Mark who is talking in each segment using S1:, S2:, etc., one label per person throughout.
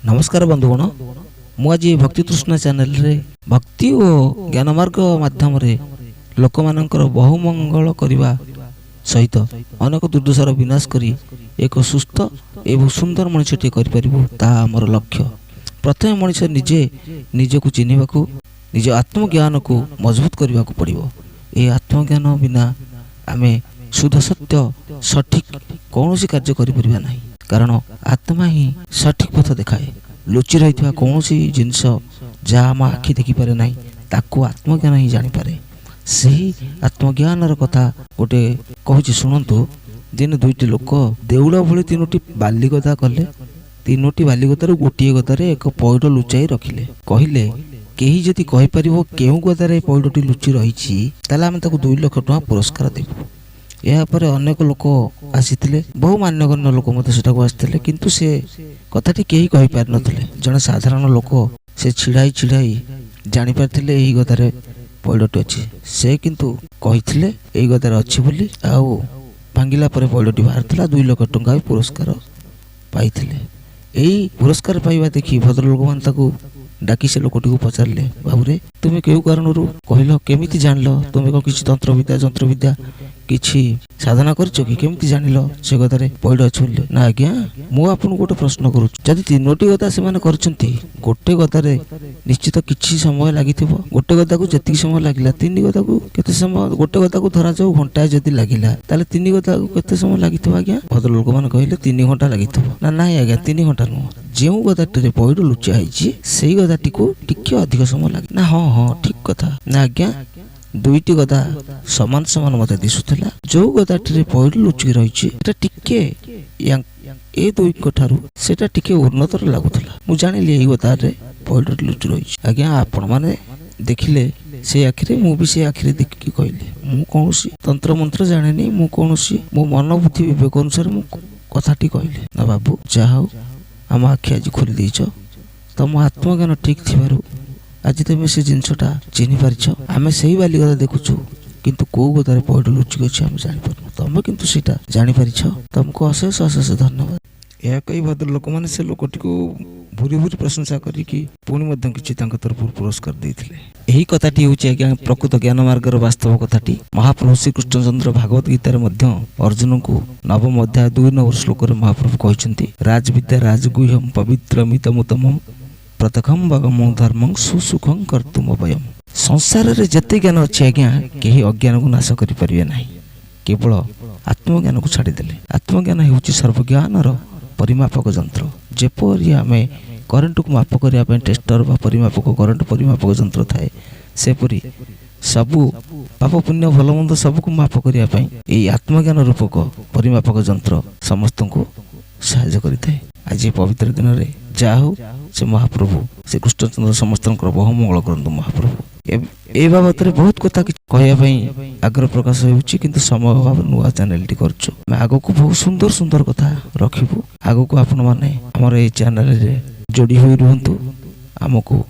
S1: नमस्कार बंधुगण मुझे भक्ति तृष्णा चैनल रे भक्ति और ज्ञान मार्ग माध्यम रे लोक मानकर बहुमंगल करने सहित अनेक दुर्दशार विनाश करी एक सुस्थ एवं सुंदर मनुष्यटे कर लक्ष्य। प्रथम मनुष्य निजे निजक चिन्ह निज आत्मज्ञान को मजबूत करने को पड़ो। ये आत्मज्ञान बिना आम शुद्ध सत्य सठिक कौन कार्य करें ना, कारण आत्मा ही सठिक पथ देखाए। लुचि रही कौन जिनस जहाँ आम आखि देखिपे ना ताकू आत्मज्ञान ही जानीपे। से आत्मज्ञान कथा गोटे कहूँ शुणु। दिन दुईटी लोक देउल भली तीनोटी बालिगदा कले। तीनोटी बालिगदार गोटे गदार एक पैड लुचाई रखिले। कहले केही जदि कहीपर केउ गदार पैडटी लुचि रही आम 2 लाख टଙ୍କା पुरस्कार देबू। यापर अनेक लोक आसीथिले, बहु मान्यगण्य लोक मत आसते, किंतु से कथाटी कहीं कहीपार नथिले। जड़े साधारण लोक से छिड़ाई छिड़ाई जानीपारे यही गदारे पैडटी अच्छी। से किंतु कही यही गदारे अच्छी बोली आउ भांगिला पर पैडटी बाहर 2 लाख टଙ୍କା पुरस्कार पाई। यही पुरस्कार पाइबा देखी भद्रलोक मान डाकी से लोकटी को पचारे, बाबूरे तुम्हें क्यों कारण कहल केमिति जान तुम्हें कौन किसी तंत्र विद्या किछि साधना करछो कि केमिति जानिलो से गदारे पैड अछि बोली? ना आज्ञा मु आपन गोटे प्रश्न करू। जदि तीनोटी गदा से माने करछंती, गोटे गदारे निश्चित किछि समय लागिथिबो। गोटे गदा को जति समय लागिला, 3 गदा को केते समय? गोटे गदा को धरा जाऊ घंटा जदि लागिला ताले 3 गदा को केते समय लागिथिबो? आज्ञा भद्रलोक मान कहले 3 घंटा लागिथिबो। ना ना आज्ञा 3 घंटा नु, जेउ गदाटे पैड लुचा हिची सेही गदाटी को टिके अधिक समय लागे। ना हां हां ठीक कथा। ना आज्ञा दुईटी गदा समान समान मत दिशुला। जो गदाटे पैड लुचिक रही टिके ए दुईक ठारू सेटा टिके उन्नतर लगुला। मु जानिली एही गदारे पैड लुचि रही। आज्ञा आपण माने देखिले से आखिरे, मु भी से आखिरे देखि कहले मु कौनसी तंत्र मंत्र जानेनी, मु कौनसी मो मन बुद्धि विवेक अनुसार मु कथाटी कहले। ना बाबू जाओ आम आखि आज खोली देछ, तम आत्मज्ञान ठीक थिबारु आज तुम से जिनसटा चिन्ह पारिछ। आम से बालिगदा देखुचु किंतु कौ गदारे पैड लुचिक अच्छे आम जापर, तुम किंतु सेटा जानी पारिछ। तुमको अशेष अशेष धन्यवाद। यह कही भद्रलोक मैंने से लोकटी को भूरी भूरी प्रशंसा करिकी पुणी मध्य किछि तांक तरफ पुरस्कार देथिले। एही कथाटी होछि आज्ञा प्रकृत ज्ञान मार्गर वास्तव कथाटी। महाप्रभु श्री कृष्णचंद्र भागवत गीतार मध्य अर्जुन को 9 अध्याय 2 नंबर श्लोक रे महाप्रभु कहिसंती, राजविद्या राजगुह्यम पवित्रमितमुत्तमम् प्रतखम भगम धर्मं सुसुखं कर्तुम उभयम्। संसार रे जते ज्ञान अछि आज्ञा केही अज्ञान को नाश करि परिबे नाही, केवल आत्मज्ञान को छाड़ी देले। आत्मज्ञान हेउछि सर्वज्ञानर परिमापक यंत्र। जेपरि आमे करंट को माप करिया पे टेस्टर बा परिमापक करंट परिमापक यंत्र थाए, सेपरि सबु पाप पुण्य भल मंद सब को माप करिया पे एई आत्मज्ञान रूपक परिमापक यंत्र समस्त को सहायता करिथाए। आज पवित्र दिन रे जाहु से महाप्रभु से कृष्णचंद्र समस्त बहुमंगल करंतु। महाप्रभु ए बाबत बहुत कथा कहवाई आग्रह प्रकाश होउछि, किंतु समय अभाव नुआ चैनल टी करछु। मैं आगो को बहुत सुंदर सुंदर कथा रखिबु। आगो को आपण माने हमर ए चैनल रे जोड़ी होई रहंतु, हमको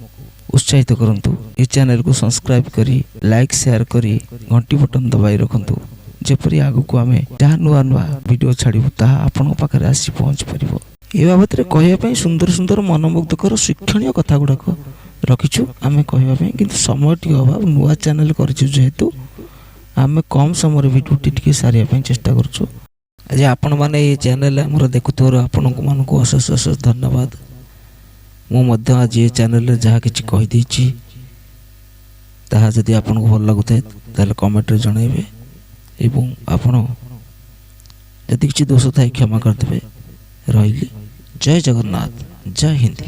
S1: उत्साहित करंतु। ए चैनल को सब्सक्राइब करी लाइक शेयर करी घंटी बटन दबाई रखंतु, जेपरि आगो को आमे जहाँ नुआ नुआ वीडियो छाड़िबु ताहा आपण पाखरे आसी पहुंच परिबो। ए बाबत कहवाई सुंदर सुंदर मनमुग्धकर शिक्षणीय कथा गुड़ाक रखिछु आम कहवाई, किंतु समय टी अभाव नुआ चैनल करिछु जेहेतु आम कम समय वीडियो टी सारिया चेष्टा करछु। आज आपण माने ये चैनल हमर देखुथोर आपण मानक अशेष अशेष धन्यवाद। मु मध्य आज ये चैनल रे जहाँ किछि कहि दैछि ताहा जदि आपण को भल लागुଥାଏ ताले कमेंट रे जणाइबे, एवं आपण जदि किछि दोष थाए क्षमा करदेबे। रहिली। जय जगन्नाथ, जय हिंद।